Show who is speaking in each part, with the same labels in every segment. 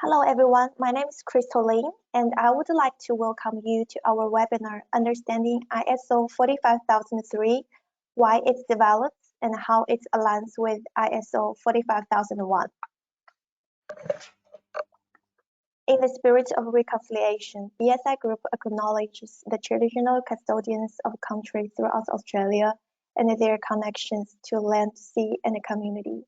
Speaker 1: Hello everyone, my name is Crystalline and I would like to welcome you to our webinar Understanding ISO 45003, why it's developed and how it aligns with ISO 45001. In the spirit of reconciliation, BSI Group acknowledges the traditional custodians of country throughout Australia and their connections to land, sea and community.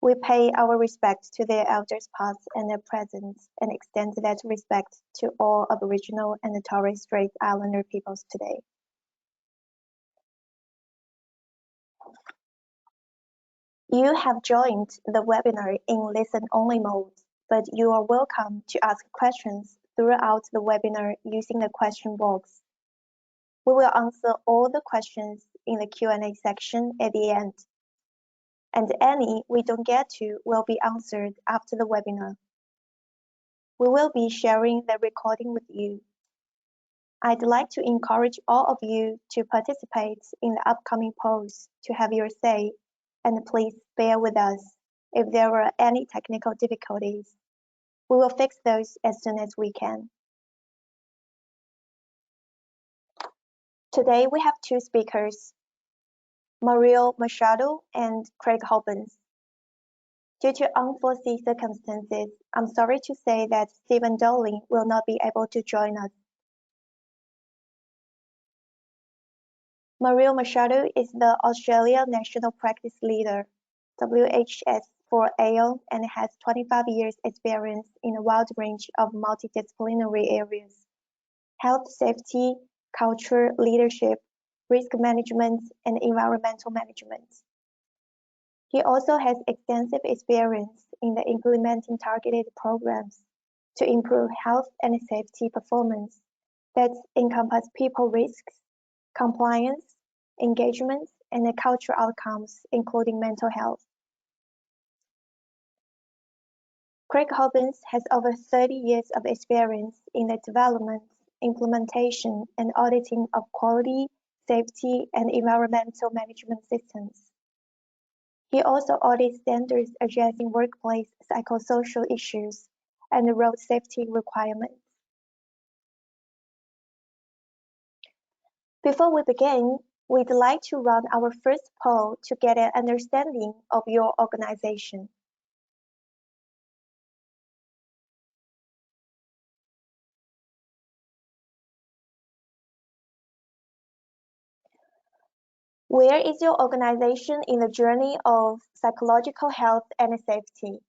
Speaker 1: We pay our respect to their elders past and present and extend that respect to all Aboriginal and Torres Strait Islander peoples today. You have joined the webinar in listen-only mode, but you are welcome to ask questions throughout the webinar using the question box. We will answer all the questions in the Q&A section at the end, and any we don't get to will be answered after the webinar. We will be sharing the recording with you. I'd like to encourage all of you to participate in the upcoming polls to have your say, and please bear with us if there are any technical difficulties. We will fix those as soon as we can. Today we have two speakers, Mario Machado and Craig Hobbins. Due to unforeseen circumstances, I'm sorry to say that Stephen Dowling will not be able to join us. Mario Machado is the Australia National Practice Leader, WHS for AO, and has 25 years experience in a wide range of multidisciplinary areas: health, safety, culture, leadership, risk management, and environmental management. He also has extensive experience in the implementing targeted programs to improve health and safety performance that encompass people risks, compliance, engagement, and cultural outcomes, including mental health. Craig Hobbins has over 30 years of experience in the development, implementation, and auditing of quality, safety, and environmental management systems. He also audits standards addressing workplace psychosocial issues and road safety requirements. Before we begin, we'd like to run our first poll to get an understanding of your organization. Where is your organization in the journey of psychological health and safety?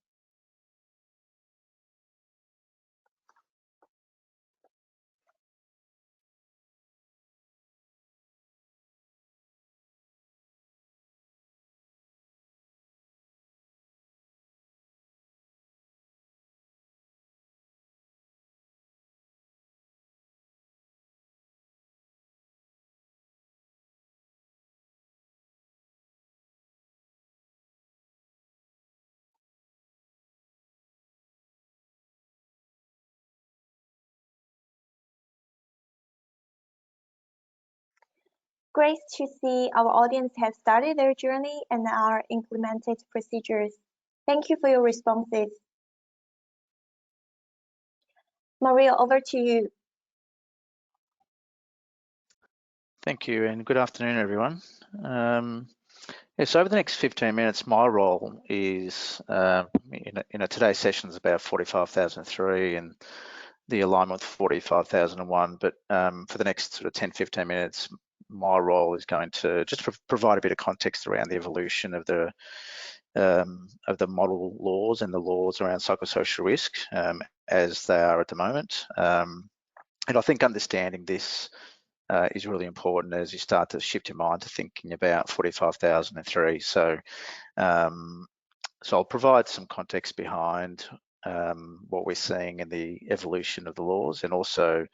Speaker 1: Great to see our audience has started their journey and are implemented procedures. Thank you for your responses. Maria, over to you.
Speaker 2: Thank you, and good afternoon, everyone. So over the next 15 minutes, my role is, today's session is about 45003 and the alignment with 45001, but for the next sort of 10-15 minutes, my role is going to just provide a bit of context around the evolution of the model laws and the laws around psychosocial risk as they are at the moment. And I think understanding this is really important as you start to shift your mind to thinking about 45003. So I'll provide some context behind what we're seeing in the evolution of the laws, and also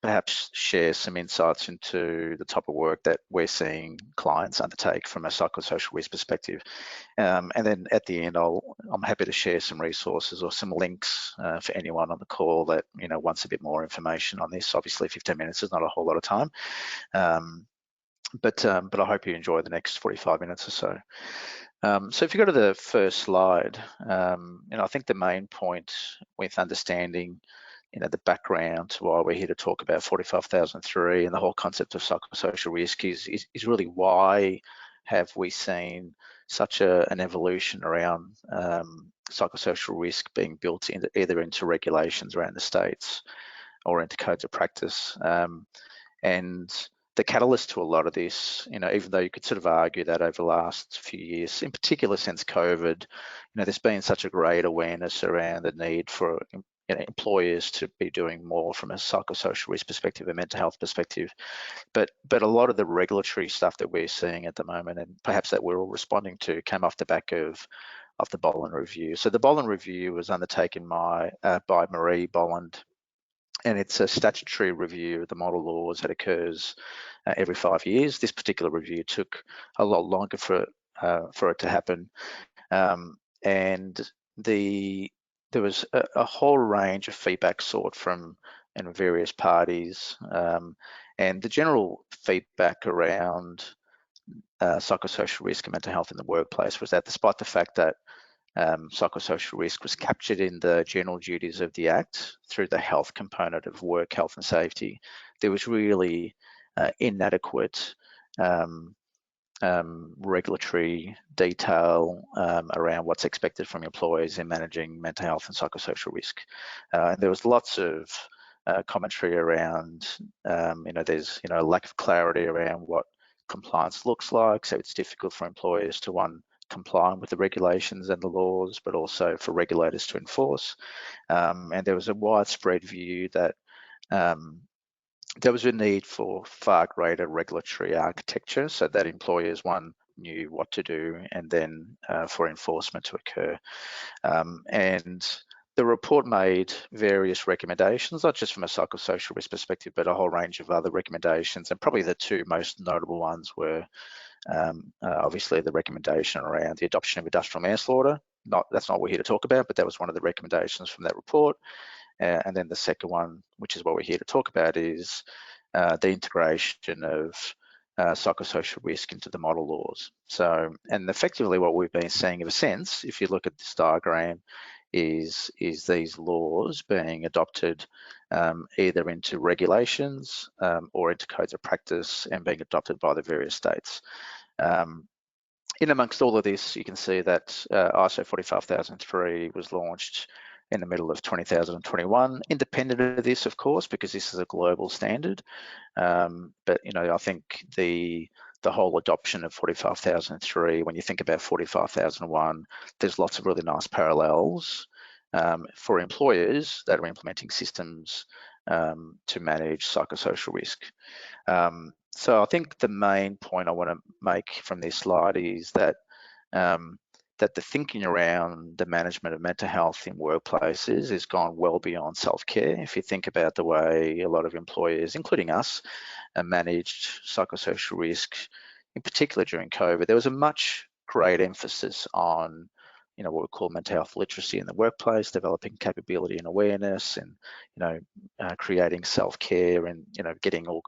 Speaker 2: perhaps share some insights into the type of work that we're seeing clients undertake from a psychosocial risk perspective. And then at the end, I'm happy to share some resources or some links for anyone on the call that wants a bit more information on this. Obviously, 15 minutes is not a whole lot of time, but I hope you enjoy the next 45 minutes or so. So if you go to the first slide, I think the main point with understanding, the background to why we're here to talk about 45,003 and the whole concept of psychosocial risk is really why have we seen such an evolution around psychosocial risk being built either into regulations around the states or into codes of practice. And the catalyst to a lot of this, even though you could sort of argue that over the last few years, in particular since COVID, there's been such a great awareness around the need for employers to be doing more from a psychosocial risk perspective, a mental health perspective. But a lot of the regulatory stuff that we're seeing at the moment, and perhaps that we're all responding to, came off the back of the Boland Review. So the Boland Review was undertaken by Marie Boland, and it's a statutory review of the model laws that occurs every 5 years. This particular review took a lot longer for it to happen, and there was a whole range of feedback sought from various parties, and the general feedback around psychosocial risk and mental health in the workplace was that despite the fact that psychosocial risk was captured in the general duties of the Act through the health component of work health and safety, there was really inadequate regulatory detail around what's expected from employees in managing mental health and psychosocial risk. And there was lots of commentary around, there's lack of clarity around what compliance looks like, so it's difficult for employers to comply with the regulations and the laws, but also for regulators to enforce. And there was a widespread view that there was a need for far greater regulatory architecture so that employers, one, knew what to do, and then for enforcement to occur. And the report made various recommendations, not just from a psychosocial risk perspective, but a whole range of other recommendations. And probably the two most notable ones were obviously the recommendation around the adoption of industrial manslaughter. That's not what we're here to talk about, but that was one of the recommendations from that report. And then the second one, which is what we're here to talk about, is the integration of psychosocial risk into the model laws. So, and effectively what we've been seeing ever since, if you look at this diagram, is these laws being adopted either into regulations or into codes of practice and being adopted by the various states. In amongst all of this, you can see that ISO 45003 was launched in the middle of 2021, independent of this, of course, because this is a global standard. But I think the whole adoption of 45003, when you think about 45001, there's lots of really nice parallels for employers that are implementing systems to manage psychosocial risk. So I think the main point I want to make from this slide is that that the thinking around the management of mental health in workplaces has gone well beyond self-care. If you think about the way a lot of employers, including us, managed psychosocial risk, in particular during COVID, there was a much great emphasis on what we call mental health literacy in the workplace, developing capability and awareness, and creating self-care, and getting all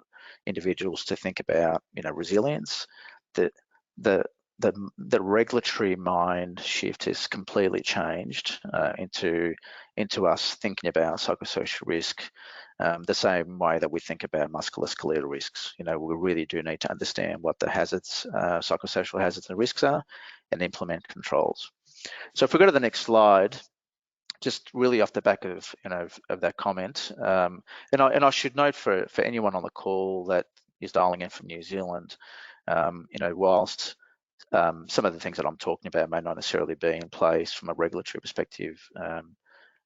Speaker 2: individuals to think about resilience. The regulatory mind shift has completely changed into us thinking about psychosocial risk the same way that we think about musculoskeletal risks. We really do need to understand what the hazards, psychosocial hazards and risks are, and implement controls. So if we go to the next slide, just really off the back of of that comment, and I should note for anyone on the call that is dialing in from New Zealand, whilst some of the things that I'm talking about may not necessarily be in place from a regulatory perspective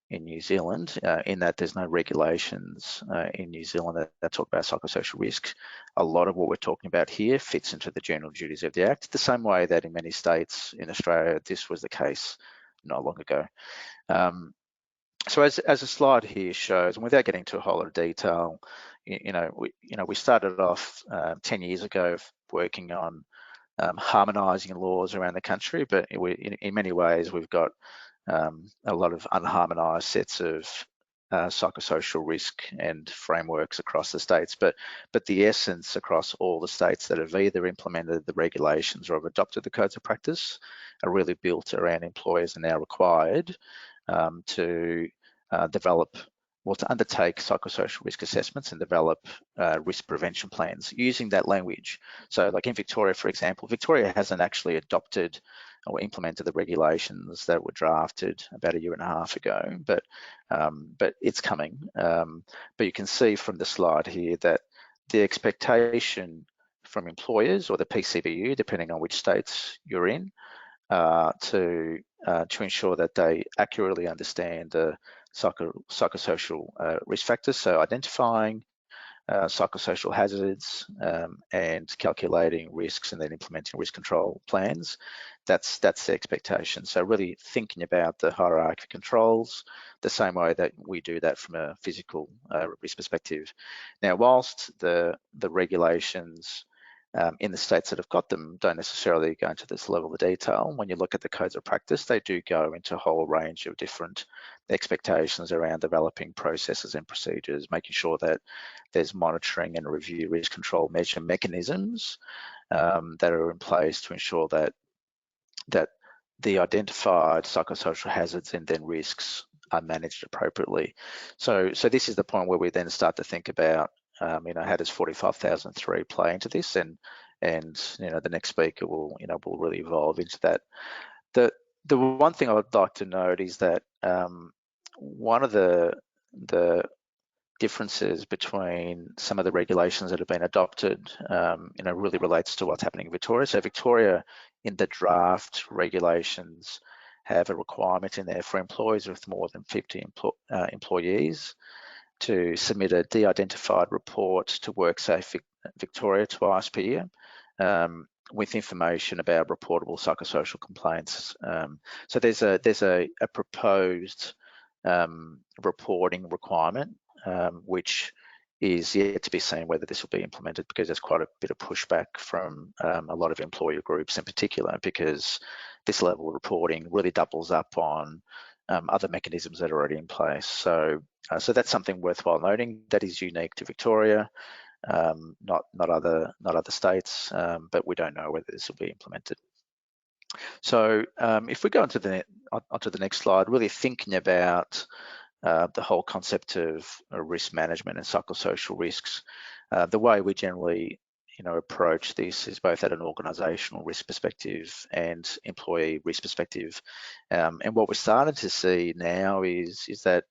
Speaker 2: in New Zealand, in that there's no regulations in New Zealand that talk about psychosocial risk. A lot of what we're talking about here fits into the general duties of the Act, the same way that in many states in Australia this was the case not long ago. So as the slide here shows, and without getting into a whole lot of detail, we started off 10 years ago working on harmonising laws around the country, but in many ways we've got a lot of unharmonised sets of psychosocial risk and frameworks across the states, but the essence across all the states that have either implemented the regulations or have adopted the codes of practice are really built around employers are now required to develop, well, to undertake psychosocial risk assessments and develop risk prevention plans using that language. So like in Victoria, for example, Victoria hasn't actually adopted or implemented the regulations that were drafted about a year and a half ago, but it's coming. But you can see from the slide here that the expectation from employers or the PCBU, depending on which states you're in, to ensure that they accurately understand the psychosocial risk factors. So identifying psychosocial hazards and calculating risks and then implementing risk control plans. That's the expectation. So really thinking about the hierarchy of controls the same way that we do that from a physical risk perspective. Now, whilst the regulations in the states that have got them don't necessarily go into this level of detail, when you look at the codes of practice, they do go into a whole range of different expectations around developing processes and procedures, making sure that there's monitoring and review risk control measure mechanisms that are in place to ensure that the identified psychosocial hazards and then risks are managed appropriately. So this is the point where we then start to think about, how does 45,003 play into this, and the next speaker will really evolve into that. The one thing I would like to note is that one of the differences between some of the regulations that have been adopted, really relates to what's happening in Victoria. So Victoria, in the draft regulations, have a requirement in there for employees with more than 50 employees to submit a de-identified report to WorkSafe Victoria twice per year with information about reportable psychosocial complaints. So there's a proposed reporting requirement, which is yet to be seen whether this will be implemented, because there's quite a bit of pushback from a lot of employer groups in particular, because this level of reporting really doubles up on other mechanisms that are already in place. So that's something worthwhile noting that is unique to Victoria, not other states, but we don't know whether this will be implemented. So if we go onto the next slide, really thinking about the whole concept of risk management and psychosocial risks. The way we generally approach this is both at an organizational risk perspective and employee risk perspective. And what we're starting to see now is that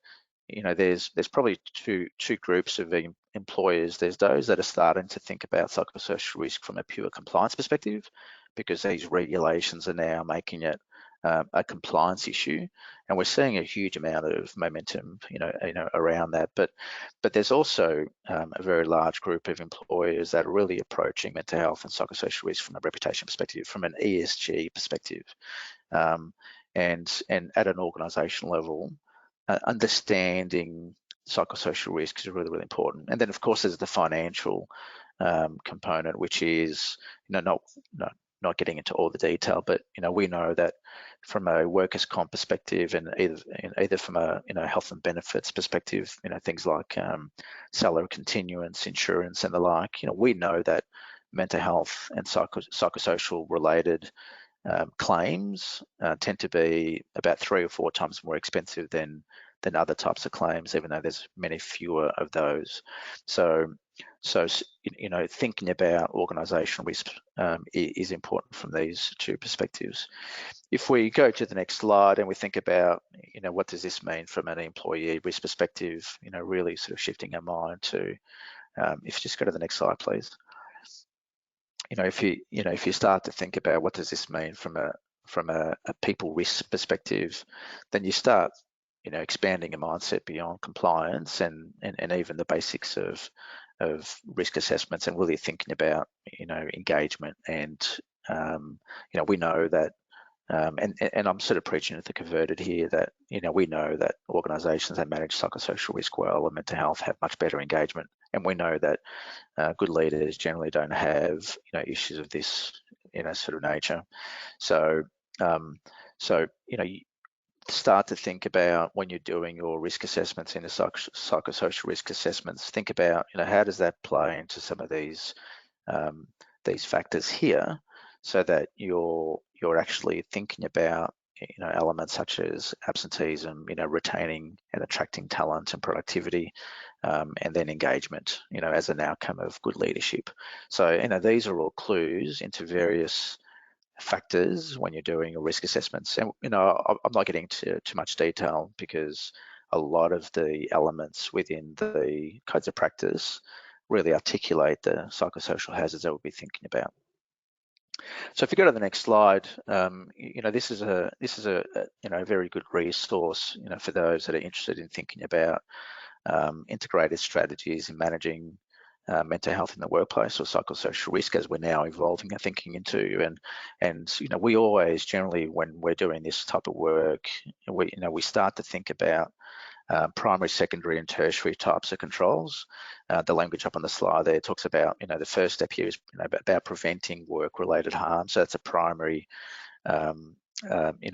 Speaker 2: there's probably two groups of employers. There's those that are starting to think about psychosocial risk from a pure compliance perspective, because these regulations are now making it a compliance issue, and we're seeing a huge amount of momentum, around that. But there's also a very large group of employers that are really approaching mental health and psychosocial risk from a reputation perspective, from an ESG perspective, and at an organisational level, understanding psychosocial risk is really, really important. And then, of course, there's the financial component, which is not getting into all the detail, but we know that from a workers' comp perspective, and either from a health and benefits perspective, things like salary continuance, insurance, and the like, we know that mental health and psychosocial related claims tend to be about 3 or 4 times more expensive than other types of claims, even though there's many fewer of those. So thinking about organisational risk is important from these two perspectives. If we go to the next slide and we think about, what does this mean from an employee risk perspective, really sort of shifting our mind to, if you just go to the next slide, please. If you start to think about what does this mean from a people risk perspective, then you start expanding your mindset beyond compliance and even the basics of risk assessments, and really thinking about engagement. And we know that and I'm sort of preaching at the converted here, that we know that organisations that manage psychosocial risk well and mental health have much better engagement, and we know that good leaders generally don't have issues of this sort of nature. So start to think about, when you're doing your risk assessments in the psychosocial risk assessments, think about, how does that play into some of these factors here, so that you're actually thinking about elements such as absenteeism, retaining and attracting talent and productivity, and then engagement, as an outcome of good leadership. So these are all clues into various factors when you're doing your risk assessments. And I'm not getting into too much detail, because a lot of the elements within the codes of practice really articulate the psychosocial hazards that we'll be thinking about. So if you go to the next slide, this is a very good resource, for those that are interested in thinking about integrated strategies in managing mental health in the workplace, or psychosocial risk, as we're now evolving and thinking into. And we always generally, when we're doing this type of work, we start to think about primary, secondary, and tertiary types of controls. The language up on the slide there talks about, the first step here is about preventing work-related harm. So that's a primary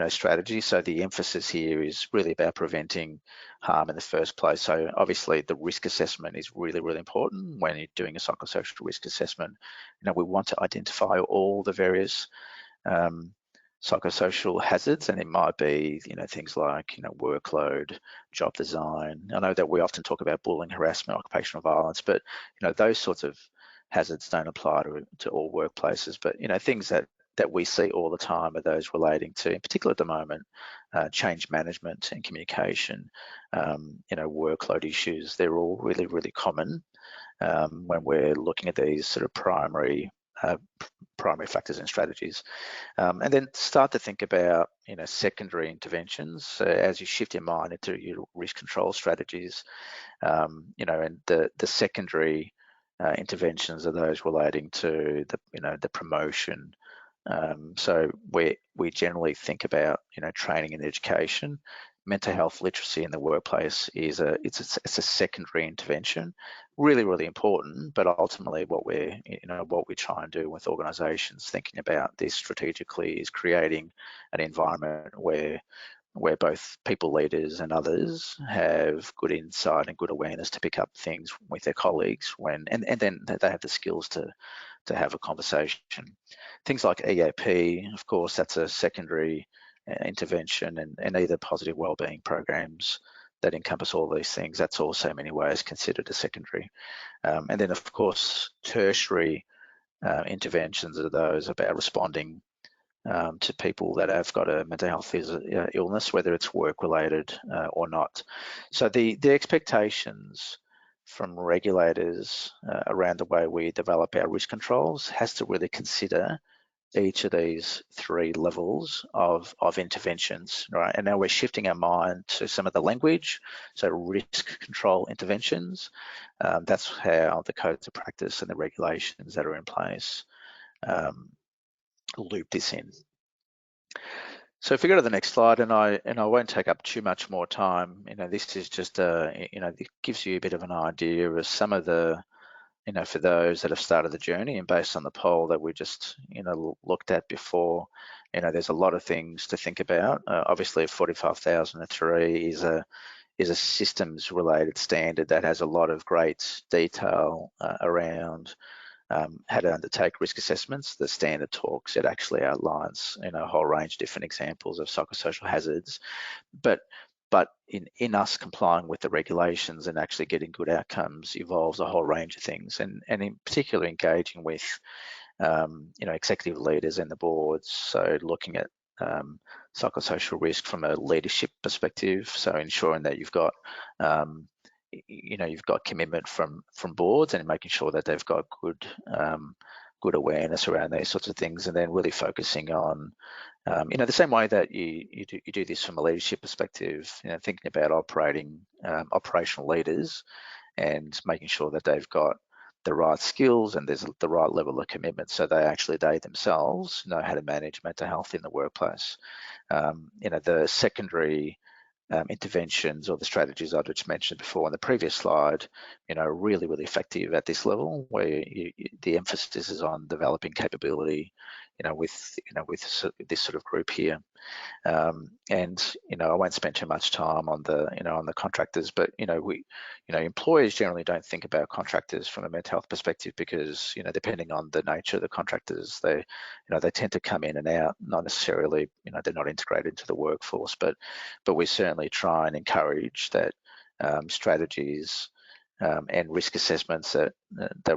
Speaker 2: strategy. So the emphasis here is really about preventing harm in the first place. So obviously the risk assessment is really, really important when you're doing a psychosocial risk assessment. We want to identify all the various psychosocial hazards, and it might be things like workload, job design. I know that we often talk about bullying, harassment, occupational violence, but those sorts of hazards don't apply to all workplaces. But things that we see all the time are those relating to, in particular at the moment, change management and communication, workload issues. They're all really, really common when we're looking at these sort of primary factors and strategies. And then start to think about secondary interventions. So as you shift your mind into your risk control strategies, and the secondary interventions are those relating to the promotion. So we generally think about training and education. Mental health literacy in the workplace is it's a secondary intervention, really, really important. But ultimately, what we try and do with organisations thinking about this strategically is creating an environment where both people leaders and others have good insight and good awareness to pick up things with their colleagues and then they have the skills to have a conversation. Things like EAP, of course, that's a secondary intervention, and either positive wellbeing programs that encompass all these things, that's also in many ways considered a secondary. And then, of course, tertiary interventions are those about responding to people that have got a mental health illness, whether it's work-related or not. So the expectations from regulators around the way we develop our risk controls has to really consider each of these three levels of interventions, right? And now we're shifting our mind to some of the language, so risk control interventions. That's how the codes of practice and the regulations that are in place loop this in. So if we go to the next slide, and I won't take up too much more time. This is just it gives you a bit of an idea of some of the, for those that have started the journey, and based on the poll that we just looked at before, there's a lot of things to think about. Obviously 45003 is a systems related standard that has a lot of great detail around how to undertake risk assessments. The standard talks, it actually outlines a whole range of different examples of psychosocial hazards, but in us complying with the regulations and actually getting good outcomes involves a whole range of things, and in particular engaging with executive leaders and the boards. So looking at psychosocial risk from a leadership perspective, so ensuring that you've got commitment from boards and making sure that they've got good awareness around these sorts of things, and then really focusing on the same way that you do this from a leadership perspective, thinking about operational leaders and making sure that they've got the right skills and there's the right level of commitment, so they themselves know how to manage mental health in the workplace. The secondary interventions or the strategies I just mentioned before on the previous slide, really, really effective at this level, where the emphasis is on developing capability, with this sort of group here. And I won't spend too much time on the contractors, but employers generally don't think about contractors from a mental health perspective because depending on the nature of the contractors, they tend to come in and out, not necessarily they're not integrated into the workforce, but we certainly try and encourage that strategies and risk assessments that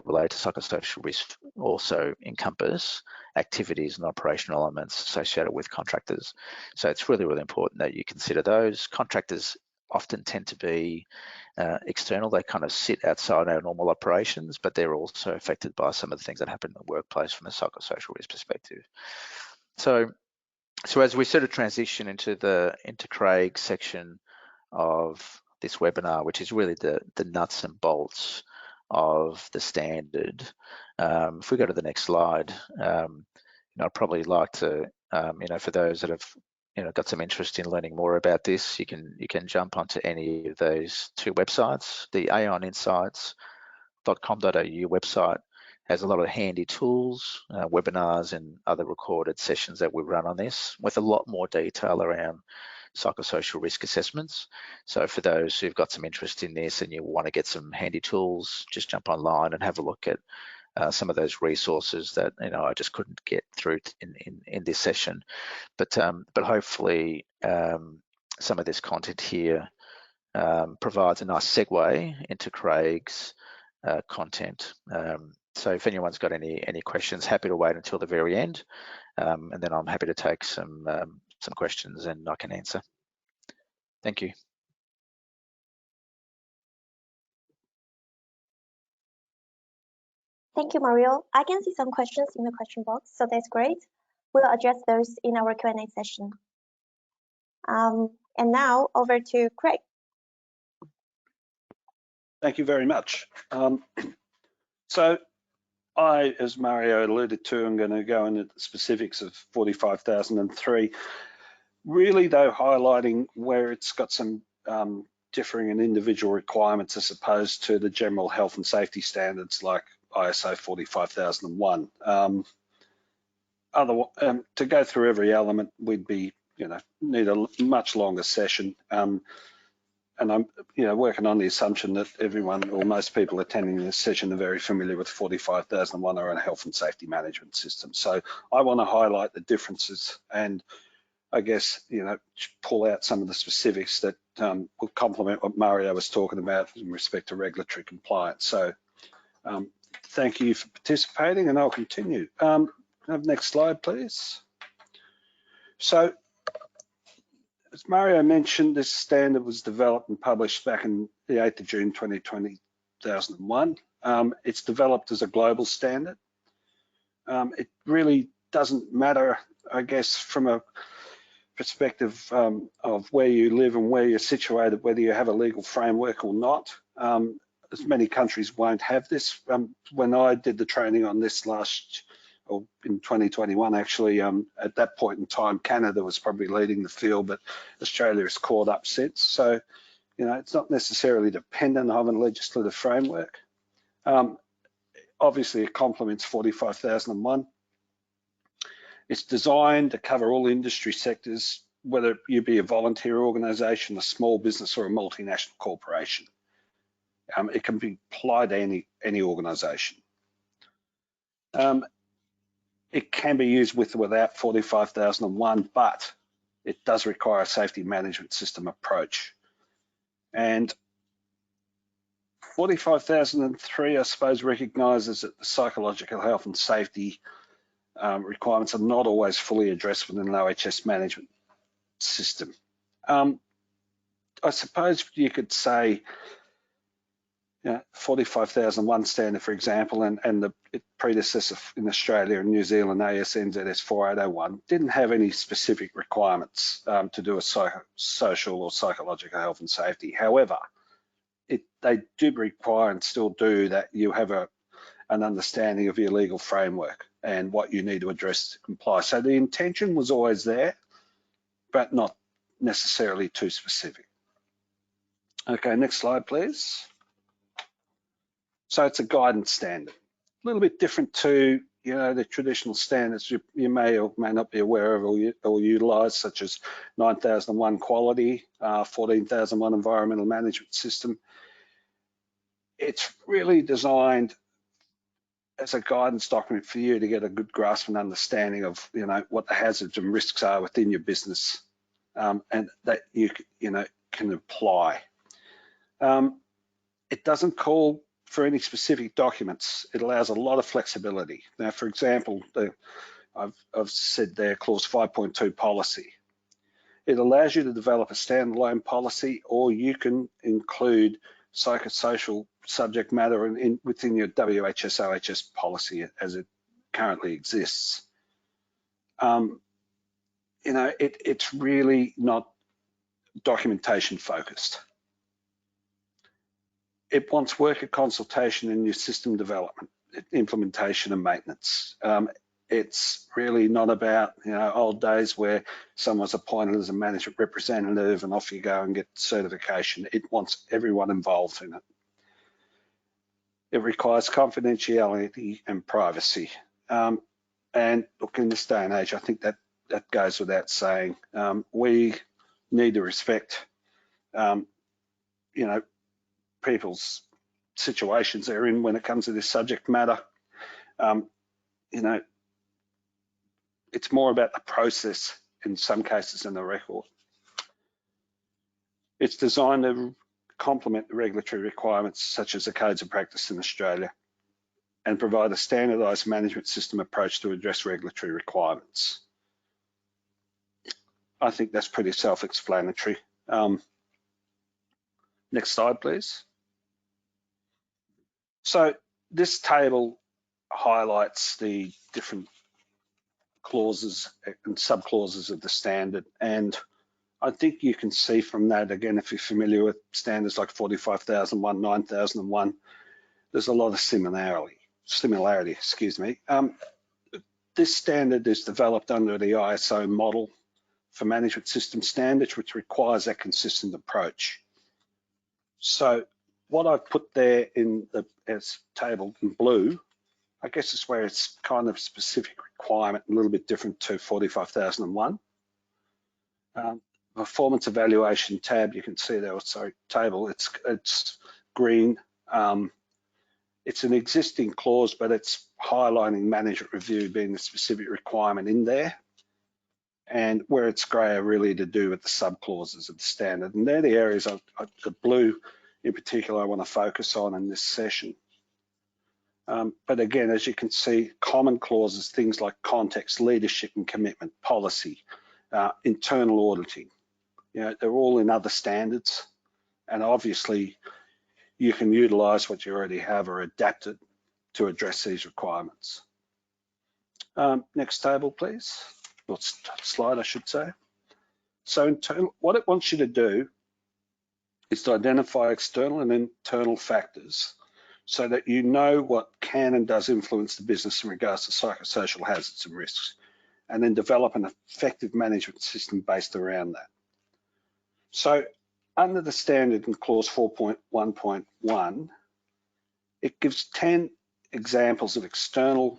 Speaker 2: relate to psychosocial risk also encompass activities and operational elements associated with contractors. So it's really, really important that you consider those. Contractors often tend to be external. They kind of sit outside our normal operations, but they're also affected by some of the things that happen in the workplace from a psychosocial risk perspective. So as we sort of transition into Craig's section of this webinar, which is really the nuts and bolts of the standard. If we go to the next slide, I'd probably like to, for those that have got some interest in learning more about this, you can jump onto any of those two websites. The aoninsights.com.au website has a lot of handy tools, webinars and other recorded sessions that we've run on this with a lot more detail around psychosocial risk assessments. So for those who've got some interest in this and you want to get some handy tools, just jump online and have a look at some of those resources that I just couldn't get through in this session. But hopefully some of this content here provides a nice segue into Craig's content. So if anyone's got any questions, happy to wait until the very end, and then I'm happy to take some questions and I can answer. Thank you.
Speaker 1: Thank you, Mario. I can see some questions in the question box, so that's great. We'll address those in our Q&A session. And now over to Craig.
Speaker 3: Thank you very much. So I, as Mario alluded to, I'm going to go into the specifics of 45,003. Really, though, highlighting where it's got some differing and individual requirements as opposed to the general health and safety standards like ISO 45001. To go through every element, we'd be, need a much longer session. And I'm, working on the assumption that everyone or most people attending this session are very familiar with 45,001 or a health and safety management system. So I want to highlight the differences and I guess, pull out some of the specifics that will complement what Mario was talking about in respect to regulatory compliance. So thank you for participating and I'll continue. Next slide, please. So, as Mario mentioned, this standard was developed and published back in the 8th of June 2001. It's developed as a global standard. It really doesn't matter, I guess, from a perspective of where you live and where you're situated, whether you have a legal framework or not. As many countries won't have this. When I did the training on this in 2021, actually, at that point in time, Canada was probably leading the field, but Australia has caught up since. So, it's not necessarily dependent on a legislative framework. Obviously, it complements 45,001. It's designed to cover all industry sectors, whether you be a volunteer organisation, a small business, or a multinational corporation. It can be applied to any organisation. It can be used with or without 45,001, but it does require a safety management system approach. And 45,003, I suppose, recognises that the psychological health and safety requirements are not always fully addressed within an OHS management system. I suppose you could say 45,001 standard, for example, and the predecessor in Australia and New Zealand, ASNZS 4801, didn't have any specific requirements to do a social or psychological health and safety. However, they do require and still do that you have an understanding of your legal framework and what you need to address to comply. So the intention was always there, but not necessarily too specific. Okay, next slide, please. So it's a guidance standard, a little bit different to you know, the traditional standards you may or may not be aware of or utilise, such as 9001 quality, 14001 environmental management system. It's really designed as a guidance document for you to get a good grasp and understanding of, you know, what the hazards and risks are within your business, and that you know, can apply. It doesn't call for any specific documents. It allows a lot of flexibility. Now, for example, I've said there, clause 5.2 policy. It allows you to develop a standalone policy, or you can include psychosocial subject matter within your WHS-OHS policy as it currently exists. You know, it's really not documentation focused. It wants worker consultation in your system development, implementation and maintenance. It's really not about, you know, old days where someone's appointed as a management representative and off you go and get certification. It wants everyone involved in it. It requires confidentiality and privacy. And look, in this day and age, I think that goes without saying. We need to respect, you know, people's situations they're in when it comes to this subject matter. You know, it's more about the process in some cases than the record. It's designed to complement the regulatory requirements such as the codes of practice in Australia and provide a standardised management system approach to address regulatory requirements. I think that's pretty self-explanatory. Next slide, please. So this table highlights the different clauses and sub-clauses of the standard, and I think you can see from that, again, if you're familiar with standards like 45,001, 9001, there's a lot of similarity, excuse me. This standard is developed under the ISO model for management system standards, which requires that consistent approach. So what I've put there in the as table in blue, I guess is where it's kind of specific requirement, a little bit different to 45,001. Performance evaluation tab, you can see there, sorry, table, it's green. It's an existing clause, but it's highlighting management review being the specific requirement in there. And where it's grey are really to do with the sub-clauses of the standard. And they're the areas, the blue in particular, I want to focus on in this session. But again, as you can see, common clauses, things like context, leadership and commitment, policy, internal auditing, you know, they're all in other standards. And obviously, you can utilise what you already have or adapt it to address these requirements. Next table, please. Or slide, I should say. So what it wants you to do is to identify external and internal factors so that you know what can and does influence the business in regards to psychosocial hazards and risks, and then develop an effective management system based around that. So under the standard in clause 4.1.1, it gives 10 examples of external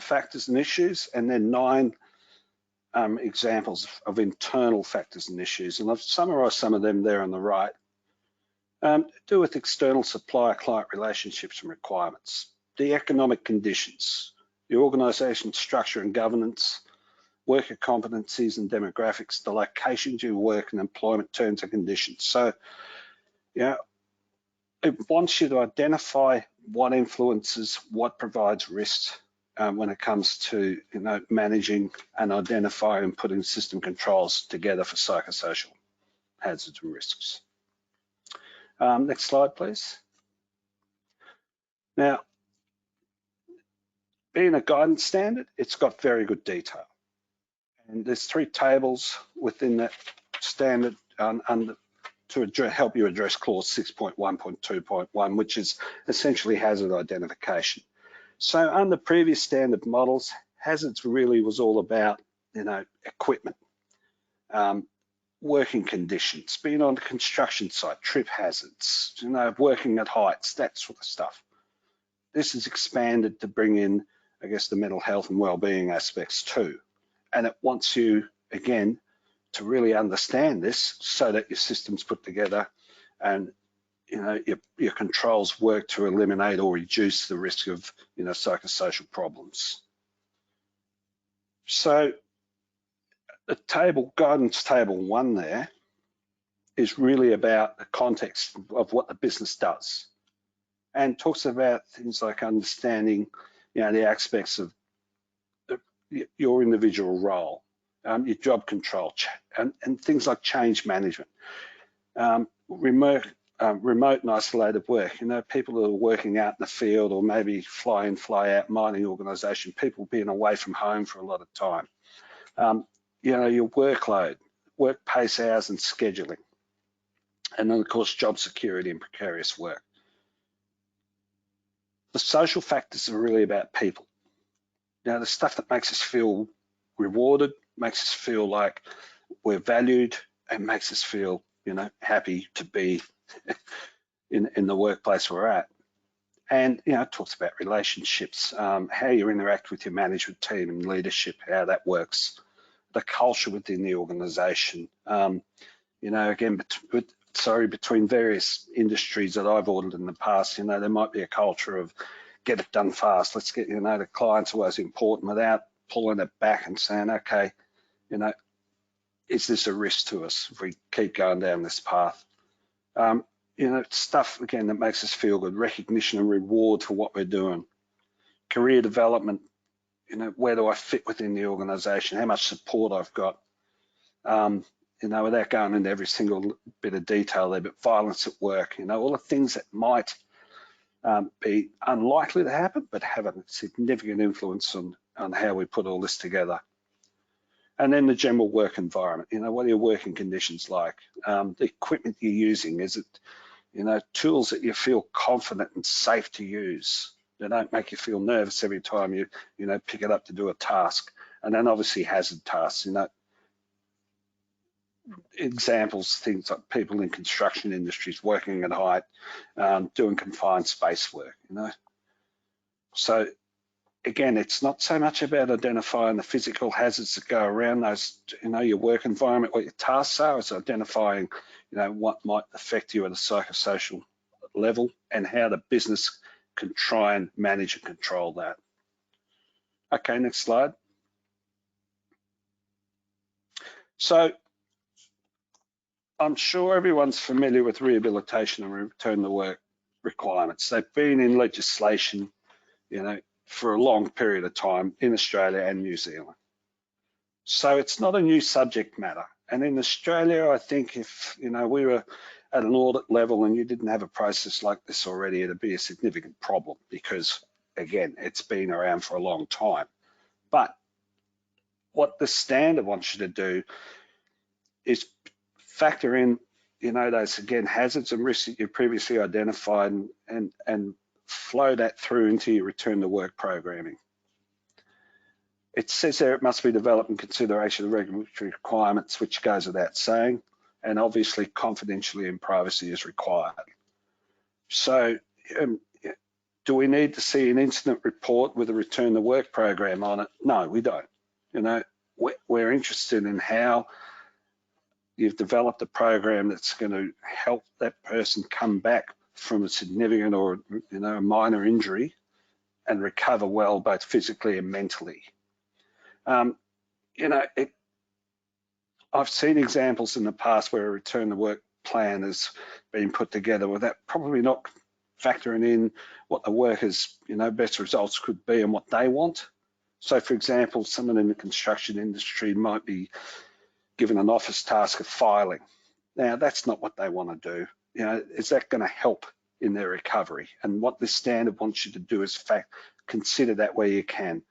Speaker 3: factors and issues, and then 9 examples of internal factors and issues. And I've summarised some of them there on the right. Do with external supplier-client relationships and requirements, the economic conditions, the organisation structure and governance, worker competencies and demographics, the locations you work and employment terms and conditions. So, yeah, it wants you to identify what influences, what provides risks when it comes to, you know, managing and identifying and putting system controls together for psychosocial hazards and risks. Next slide, please. Now, being a guidance standard, it's got very good detail. And there's 3 tables within that standard to help you address clause 6.1.2.1, which is essentially hazard identification. So under previous standard models, hazards really was all about, you know, equipment, working conditions, being on the construction site, trip hazards, you know, working at heights, that sort of stuff. This is expanded to bring in I guess, the mental health and well-being aspects too. And it wants you, again, to really understand this so that your system's put together and your controls work to eliminate or reduce the risk of psychosocial problems. So the table, guidance table 1 there, is really about the context of what the business does, and talks about things like understanding the aspects of your individual role, your job control, and things like change management, remote and isolated work. People that are working out in the field, or maybe fly in, fly out mining organisation, people being away from home for a lot of time. Your workload, work pace hours and scheduling. And then, of course, job security and precarious work. The social factors are really about people. The stuff that makes us feel rewarded, makes us feel like we're valued, and makes us feel, happy to be in the workplace we're at. And, it talks about relationships, how you interact with your management team and leadership, how that works, the culture within the organisation. Again, between various industries that I've audited in the past, there might be a culture of get it done fast. Let's get, the client's always important, without pulling it back and saying, okay, is this a risk to us if we keep going down this path? Stuff, again, that makes us feel good, recognition and reward for what we're doing. Career development, where do I fit within the organisation? How much support I've got? Without going into every single bit of detail there, but violence at work, all the things that might be unlikely to happen, but have a significant influence on how we put all this together. And then the general work environment, what are your working conditions like? The equipment you're using, is it, tools that you feel confident and safe to use? They don't make you feel nervous every time you pick it up to do a task. And then obviously hazard tasks, examples, things like people in construction industries working at height, doing confined space work, So again, it's not so much about identifying the physical hazards that go around those, your work environment, what your tasks are. It's identifying, what might affect you at a psychosocial level and how the business can try and manage and control that. Okay, next slide. So I'm sure everyone's familiar with rehabilitation and return to work requirements. They've been in legislation, for a long period of time in Australia and New Zealand. So it's not a new subject matter. And in Australia, I think if, we were at an audit level and you didn't have a process like this already, it'd be a significant problem because, again, it's been around for a long time. But what the standard wants you to do is factor in, those, again, hazards and risks that you previously identified and flow that through into your return to work programming. It says there it must be developed in consideration of regulatory requirements, which goes without saying, and obviously confidentiality and privacy is required. So do we need to see an incident report with a return to work program on it? No, we don't. We're interested in how you've developed a program that's going to help that person come back from a significant or a minor injury and recover well, both physically and mentally. I've seen examples in the past where a return to work plan has been put together without probably not factoring in what the workers' best results could be and what they want. So, for example, someone in the construction industry might be given an office task of filing. Now, that's not what they want to do. Is that going to help in their recovery? And what this standard wants you to do is consider that where you can.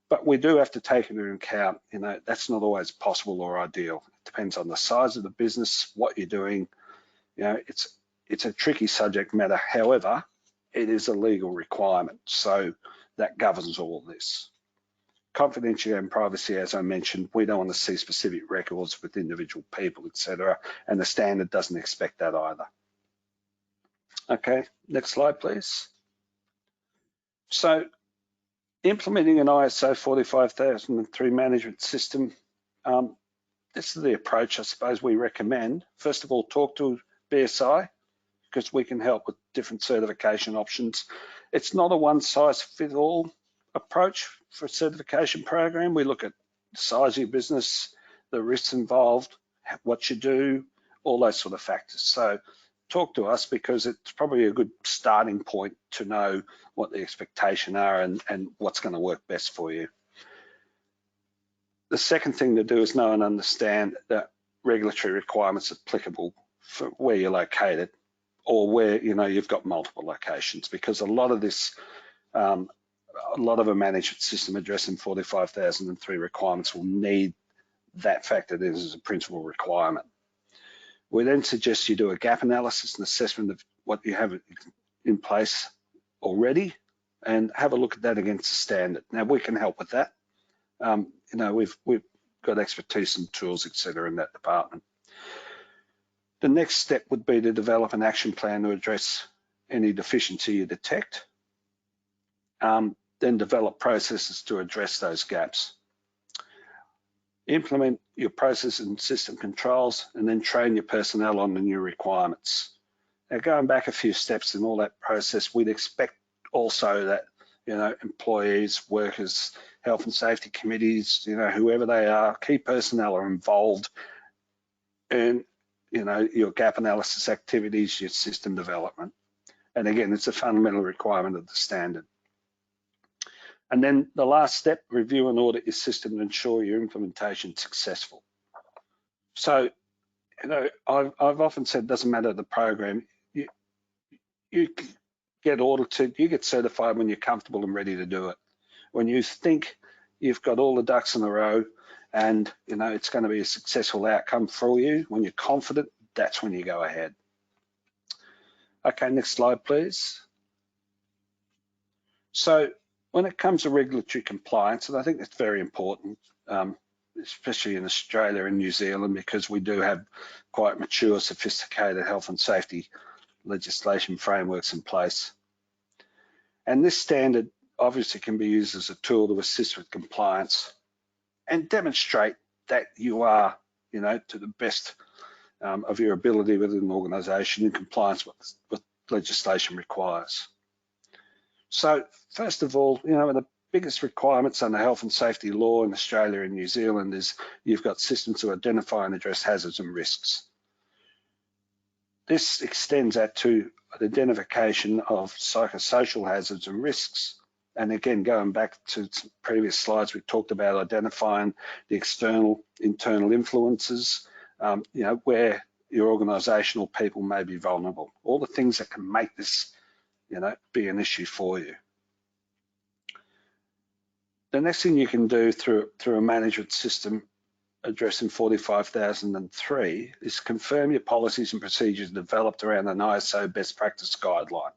Speaker 3: But we do have to take into account, that's not always possible or ideal. It depends on the size of the business, what you're doing. It's a tricky subject matter. However, it is a legal requirement, so that governs all this. Confidentiality and privacy, as I mentioned, we don't want to see specific records with individual people, etc., and the standard doesn't expect that either. Okay, next slide, please. So Implementing an ISO 45003 management system, this is the approach I suppose we recommend. First of all, talk to BSI, because we can help with different certification options. It's not a one-size-fits-all approach for a certification program. We look at the size of your business, the risks involved, what you do, all those sort of factors. So talk to us, because it's probably a good starting point to know what the expectations are and what's going to work best for you. The second thing to do is know and understand that regulatory requirements applicable for where you're located, or where you've got multiple locations, because a lot of this, a lot of a management system addressing 45003 requirements will need that factored in as a principal requirement. We then suggest you do a gap analysis and assessment of what you have in place already, and have a look at that against the standard. Now we can help with that. We've got expertise and tools, etc., in that department. The next step would be to develop an action plan to address any deficiency you detect, then develop processes to address those gaps. Implement your process and system controls, and then train your personnel on the new requirements. Now, going back a few steps in all that process, we'd expect also that employees, workers, health and safety committees, whoever they are, key personnel are involved in your gap analysis activities, your system development. And again, it's a fundamental requirement of the standard. And then the last step, review and audit your system to ensure your implementation is successful. So, I've often said it doesn't matter the program, you get audited, you get certified when you're comfortable and ready to do it. When you think you've got all the ducks in a row and it's going to be a successful outcome for you, when you're confident, that's when you go ahead. Okay, next slide, please. So when it comes to regulatory compliance, and I think that's very important, especially in Australia and New Zealand, because we do have quite mature, sophisticated health and safety legislation frameworks in place. And this standard obviously can be used as a tool to assist with compliance and demonstrate that you are, to the best of your ability within an organisation in compliance with what legislation requires. So first of all, the biggest requirements under health and safety law in Australia and New Zealand is you've got systems to identify and address hazards and risks. This extends out to identification of psychosocial hazards and risks. And again, going back to some previous slides, we talked about identifying the external, internal influences, where your organisational people may be vulnerable. All the things that can make this, be an issue for you. The next thing you can do through a management system addressing 45003 is confirm your policies and procedures developed around an ISO best practice guideline.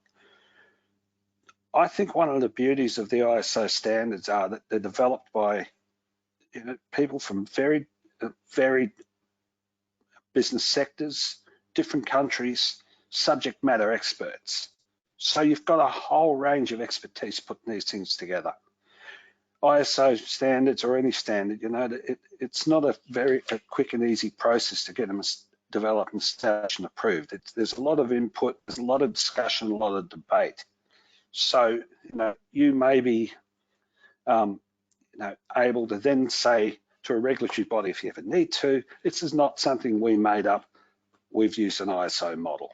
Speaker 3: I think one of the beauties of the ISO standards are that they're developed by people from very varied business sectors, different countries, subject matter experts. So you've got a whole range of expertise putting these things together. ISO standards, or any standard, it's not a very quick and easy process to get them developed and established and approved. There's a lot of input, there's a lot of discussion, a lot of debate. So, you may be, able to then say to a regulatory body, if you ever need to, this is not something we made up, we've used an ISO model.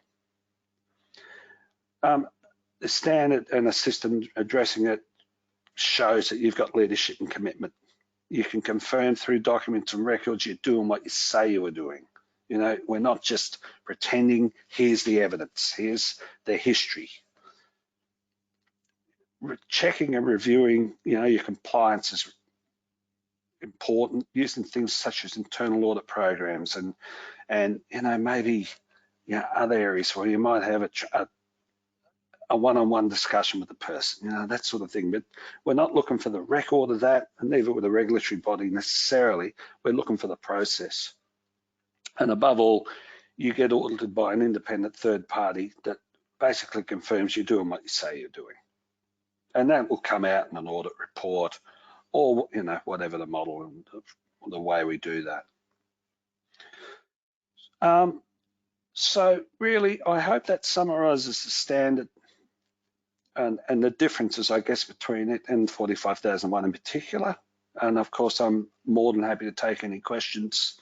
Speaker 3: The standard and a system addressing it shows that you've got leadership and commitment. You can confirm through documents and records you're doing what you say you were doing. We're not just pretending, here's the evidence, here's the history. Checking and reviewing, your compliance is important, using things such as internal audit programs and maybe other areas where you might have a one-on-one discussion with the person, that sort of thing. But we're not looking for the record of that, and neither with a regulatory body necessarily. We're looking for the process. And above all, you get audited by an independent third party that basically confirms you're doing what you say you're doing. and that will come out in an audit report, or whatever the model and the way we do that. So really, I hope that summarises the standard and the differences, I guess, between it and 45,001 in particular. And of course, I'm more than happy to take any questions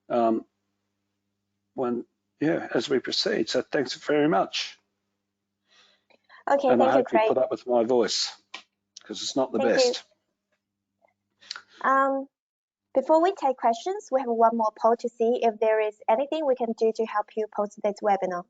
Speaker 3: as we proceed. So thanks very much.
Speaker 1: Okay,
Speaker 3: and I
Speaker 1: thank you,
Speaker 3: hope you
Speaker 1: Craig.
Speaker 3: put up with my voice, because it's not the
Speaker 1: Thank
Speaker 3: best.
Speaker 1: You. Before we take questions, we have one more poll to see if there is anything we can do to help you post this webinar.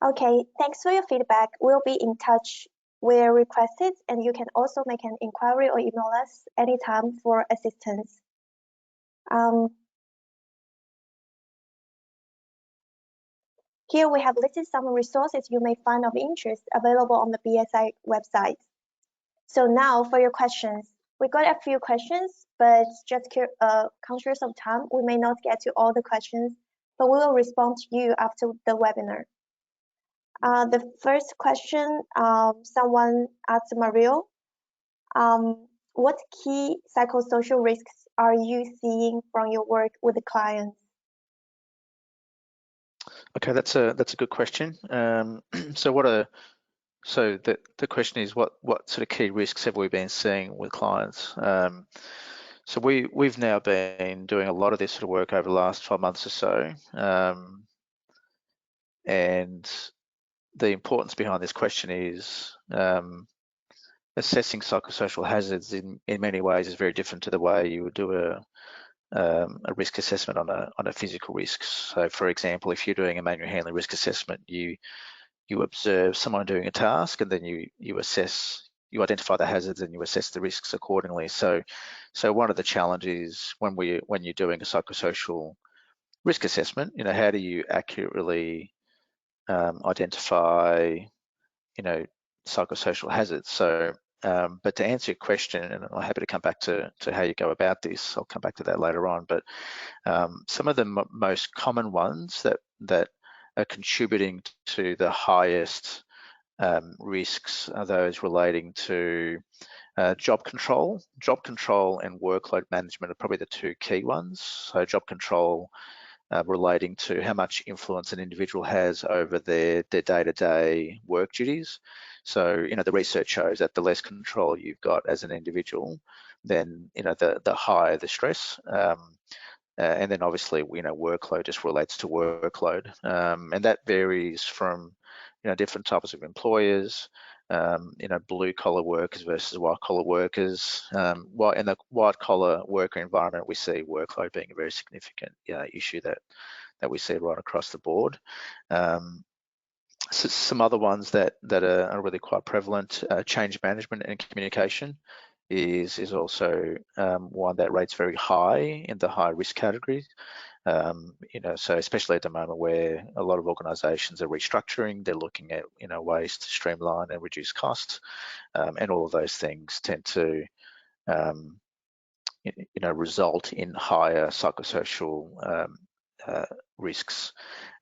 Speaker 1: Okay, thanks for your feedback. We'll be in touch where requested, and you can also make an inquiry or email us anytime for assistance. Here we have listed some resources you may find of interest available on the BSI website. So now for your questions. We got a few questions, but just conscious of time, we may not get to all the questions, but we will respond to you after the webinar. The first question, someone asked Mario, what key psychosocial risks are you seeing from your work with the clients?
Speaker 2: Okay, that's a good question. So the question is what sort of key risks have we been seeing with clients? So we've now been doing a lot of this sort of work over the last 12 months or so, and the importance behind this question is assessing psychosocial hazards in many ways is very different to the way you would do a risk assessment on a physical risk. So, for example, if you're doing a manual handling risk assessment, you observe someone doing a task, and then you assess, you identify the hazards, and you assess the risks accordingly. So one of the challenges when you're doing a psychosocial risk assessment, how do you accurately identify, psychosocial hazards? So, but to answer your question, and I'm happy to come back to how you go about this. I'll come back to that later on. But some of the most common ones that are contributing to the highest risks are those relating to job control. Job control and workload management are probably the two key ones. So job control relating to how much influence an individual has over their day-to-day work duties. So, the research shows that the less control you've got as an individual, then, the higher the stress. And then obviously, workload just relates to workload. And that varies from, different types of employers, blue collar workers versus white collar workers. In the white collar worker environment, we see workload being a very significant issue that we see right across the board. So some other ones that are really quite prevalent, change management and communication is also one that rates very high in the high risk categories. So especially at the moment where a lot of organisations are restructuring, they're looking at ways to streamline and reduce costs, and all of those things tend to result in higher psychosocial risks.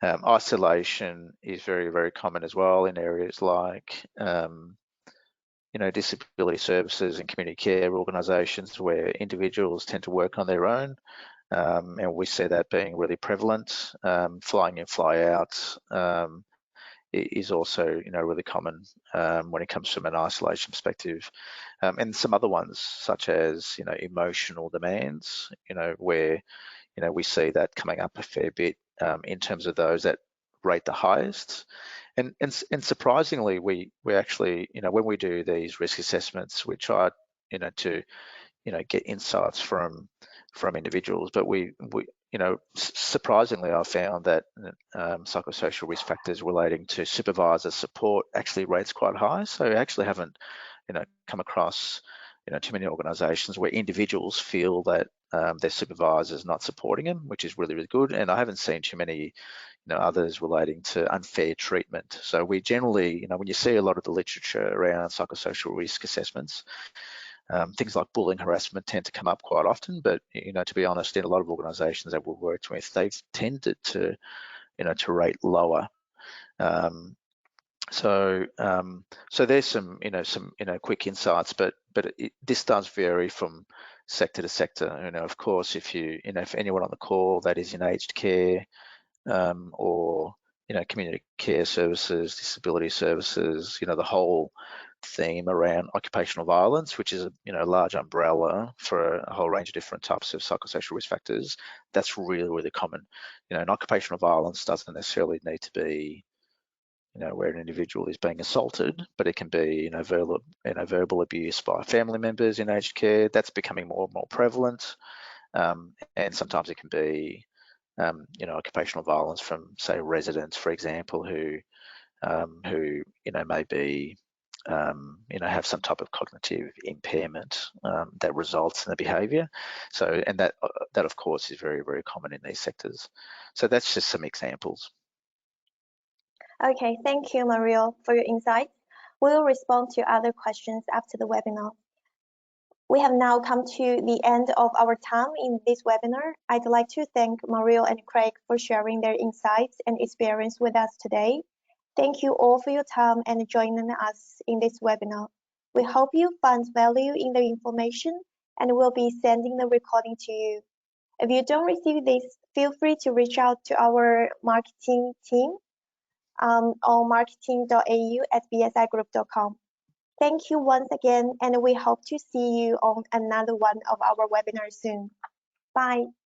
Speaker 2: Isolation is very, very common as well in areas like disability services and community care organisations where individuals tend to work on their own. And we see that being really prevalent. Flying in, fly out is also, really common when it comes from an isolation perspective. And some other ones, such as, emotional demands, where, we see that coming up a fair bit in terms of those that rate the highest. And surprisingly, we actually, when we do these risk assessments, we try, to get insights from individuals, but we surprisingly, I found that psychosocial risk factors relating to supervisor support actually rates quite high. So I actually haven't come across too many organizations where individuals feel that their supervisors not supporting them, which is really, really good. And I haven't seen too many others relating to unfair treatment. So we generally, when you see a lot of the literature around psychosocial risk assessments, things like bullying, harassment tend to come up quite often. But to be honest, in a lot of organisations that we've worked with, they've tended to to rate lower. So there's some quick insights, but this does vary from sector to sector. Of course, if if anyone on the call that is in aged care, or community care services, disability services, the whole theme around occupational violence, which is a large umbrella for a whole range of different types of psychosocial risk factors. That's really, really common. And occupational violence doesn't necessarily need to be where an individual is being assaulted, but it can be verbal abuse by family members in aged care. That's becoming more and more prevalent, and sometimes it can be occupational violence from, say, residents, for example, who may be have some type of cognitive impairment that results in the behaviour. So, and that of course is very, very common in these sectors. So that's just some examples.
Speaker 1: Okay, thank you, Mario, for your insights. We will respond to other questions after the webinar. We have now come to the end of our time in this webinar. I'd like to thank Mario and Craig for sharing their insights and experience with us today. Thank you all for your time and joining us in this webinar. We hope you found value in the information and we'll be sending the recording to you. If you don't receive this, feel free to reach out to our marketing team on marketing.au@bsigroup.com. Thank you once again, and we hope to see you on another one of our webinars soon. Bye.